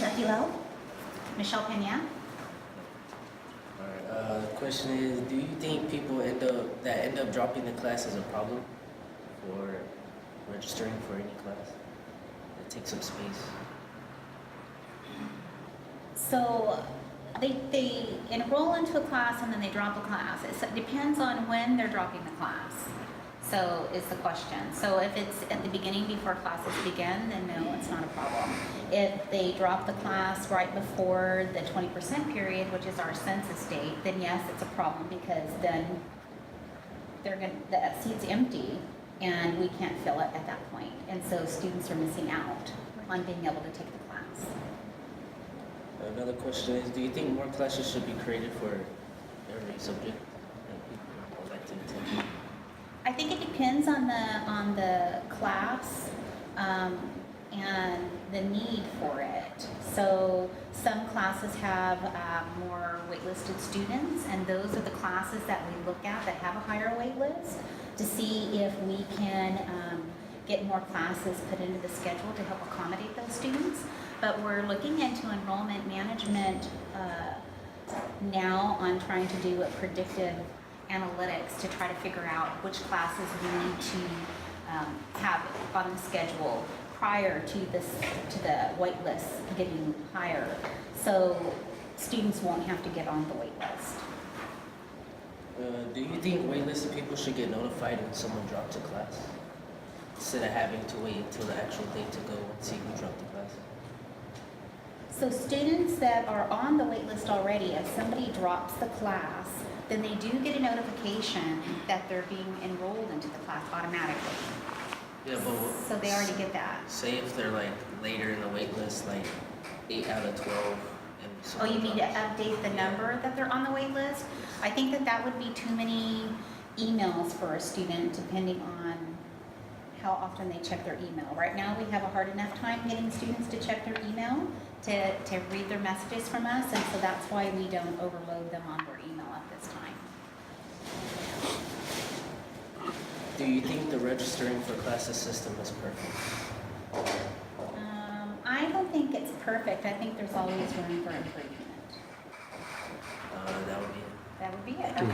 Mr. Aquilo? Michelle Pena? Alright, the question is, do you think people end up dropping the class is a problem for registering for any class that takes up space? So they enroll into a class and then they drop a class. It depends on when they're dropping the class. So is the question. So if it's at the beginning before classes begin, then no, it's not a problem. If they drop the class right before the 20% period, which is our census date, then yes, it's a problem because then the seat's empty and we can't fill it at that point. And so students are missing out on being able to take the class. Another question is, do you think more classes should be created for every subject that people would like to attend? I think it depends on the class and the need for it. So some classes have more waitlisted students, and those are the classes that we look at that have a higher wait list to see if we can get more classes put into the schedule to help accommodate those students. But we're looking into enrollment management now on trying to do a predictive analytics to try to figure out which classes we need to have on the schedule prior to the wait list getting higher, so students won't have to get on the wait list. Do you think waitlisted people should get notified when someone drops a class instead of having to wait until the actual date to go and see who dropped the class? So students that are on the wait list already, if somebody drops the class, then they do get a notification that they're being enrolled into the class automatically. Yeah, but So they already get that. say if they're like later in the wait list, like 8 out of 12. And Oh, someone you mean to drops- update the number that they're on the wait list? I think that would be too many emails for a student depending on how often they check their email. Right now, we have a hard enough time getting students to check their email, to read their messages from us, and so that's why we don't overload them on their email at this time. Do you think the registering for classes system is perfect? I don't think it's perfect. I think there's always room for improvement. That would be it. That would be it. Okay.